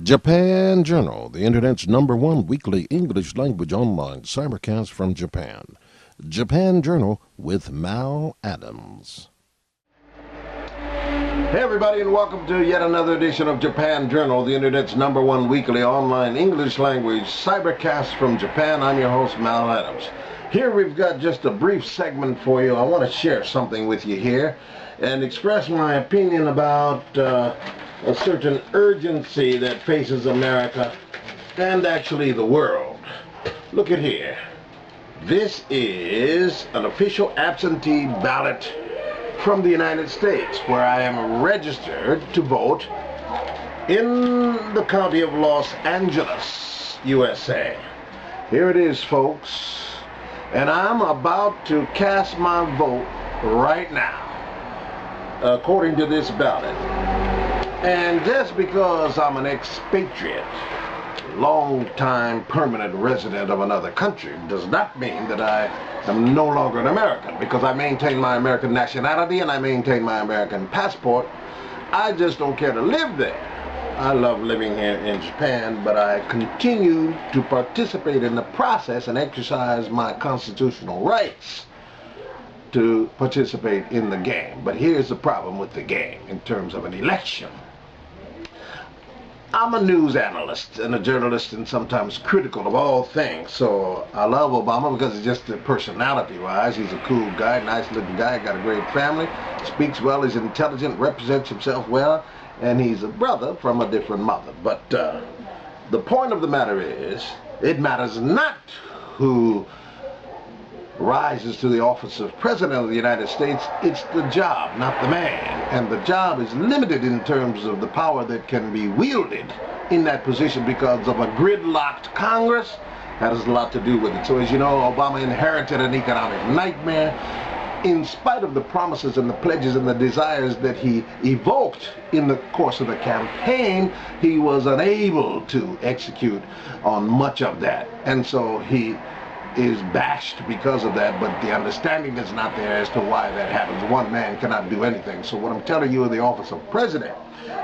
Japan Journal, the Internet's #1 weekly English language online cybercast from Japan. Japan Journal with Mal Adams. Hey everybody, and welcome to yet another edition of Japan Journal, the Internet's #1 weekly online English language cybercast from Japan. I'm your host, Mal Adams. Here we've got just a brief segment for you. I want to share something with you here and express my opinion about a certain urgency that faces America and actually the world. Look at here. This is an official absentee ballot from the United States, where I am registered to vote in the county of Los Angeles, USA. Here it is, folks, and I'm about to cast my vote right now, according to this ballot. And just because I'm an expatriate, long-time permanent resident of another country, does not mean that I am no longer an American, because I maintain my American nationality and I maintain my American passport. I just don't care to live there. I love living here in Japan, but I continue to participate in the process and exercise my constitutional rights to participate in the game. But here's the problem with the game in terms of an election. I'm a news analyst and a journalist and sometimes critical of all things. So I love Obama because it's just personality-wise. He's a cool guy, nice looking guy, got a great family, speaks well, he's intelligent, represents himself well, and he's a brother from a different mother. But the point of the matter is, it matters not who rises to the office of President of the United States. It's the job, not the man. And the job is limited in terms of the power that can be wielded in that position because of a gridlocked Congress. That has a lot to do with it. So as you know, Obama inherited an economic nightmare. In spite of the promises and the pledges and the desires that he evoked in the course of the campaign, he was unable to execute on much of that. And so he is bashed because of that, but the understanding is not there as to why that happens. One man cannot do anything. So what I'm telling you, the office of president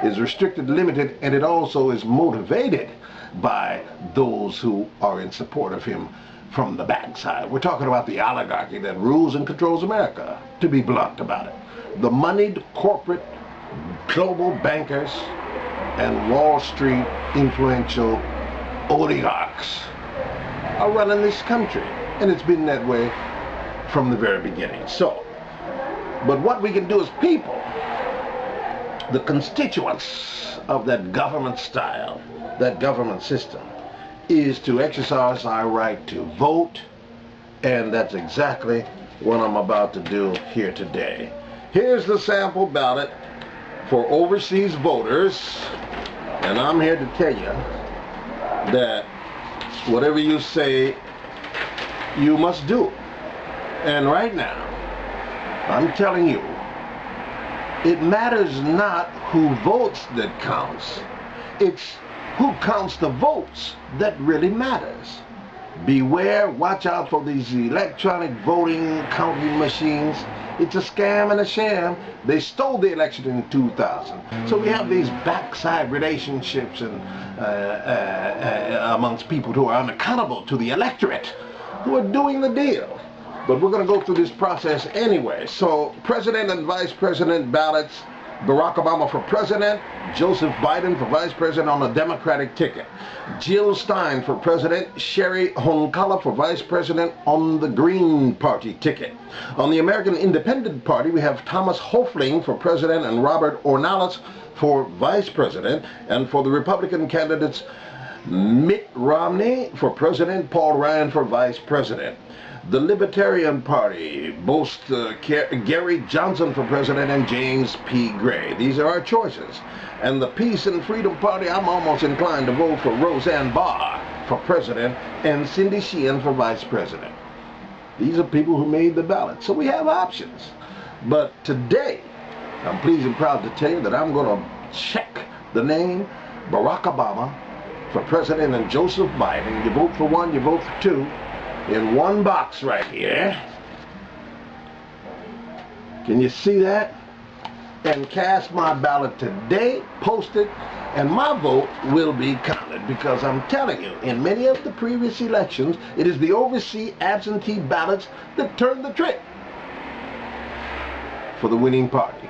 is restricted, limited, and it also is motivated by those who are in support of him from the backside. We're talking about the oligarchy that rules and controls America, to be blunt about it. The moneyed corporate global bankers and Wall Street influential oligarchs are running this country, and it's been that way from the very beginning. So, but what we can do as people, the constituents of that government style, that government system, is to exercise our right to vote, and that's exactly what I'm about to do here today. Here's the sample ballot for overseas voters, and I'm here to tell you that whatever you say, you must do. And right now, I'm telling you, it matters not who votes that counts. It's who counts the votes that really matters. Beware, watch out for these electronic voting counting machines. It's a scam and a sham. They stole the election in 2000. So we have these backside relationships and amongst people who are unaccountable to the electorate, who are doing the deal. But we're going to go through this process anyway. So President and Vice President ballots: Barack Obama for President, Joseph Biden for Vice President on a Democratic ticket, Jill Stein for President, Sherry Honkala for Vice President on the Green Party ticket. On the American Independent Party, we have Thomas Hoefling for President and Robert Ornelas for Vice President. And for the Republican candidates, Mitt Romney for President, Paul Ryan for Vice President. The Libertarian Party boasts Gary Johnson for President and James P. Gray. These are our choices. And the Peace and Freedom Party, I'm almost inclined to vote for Roseanne Barr for President and Cindy Sheehan for Vice President. These are people who made the ballot. So we have options. But today, I'm pleased and proud to tell you that I'm going to check the name Barack Obama for President and Joseph Biden. You vote for one, you vote for two, in one box right here. Can you see that? And cast my ballot today, post it, And my vote will be counted because I'm telling you, in many of the previous elections, it is the overseas absentee ballots that turned the trick for the winning party.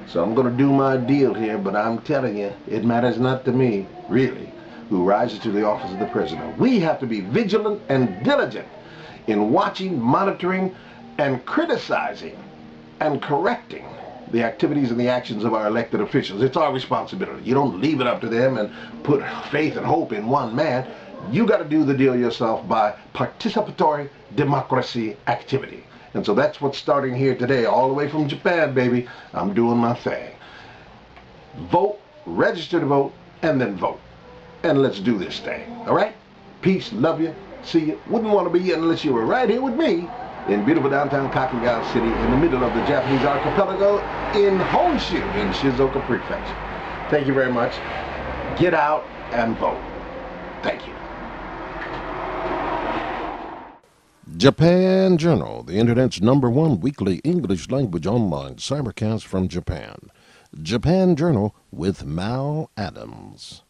So I'm going to do my deal here, but I'm telling you, it matters not to me, really, who rises to the office of the president. We have to be vigilant and diligent in watching, monitoring, and criticizing and correcting the activities and the actions of our elected officials. It's our responsibility. You don't leave it up to them and put faith and hope in one man. You got to do the deal yourself by participatory democracy activity. And so that's what's starting here today, all the way from Japan, baby. I'm doing my thing. Vote, register to vote, and then vote. And let's do this thing, all right? Peace, love you, see you. Wouldn't want to be unless you were right here with me in beautiful downtown Kakugawa City, in the middle of the Japanese archipelago, in Honshu, in Shizuoka Prefecture. Thank you very much. Get out and vote. Thank you. Japan Journal, the Internet's #1 weekly English language online cybercast from Japan. Japan Journal with Mal Adams.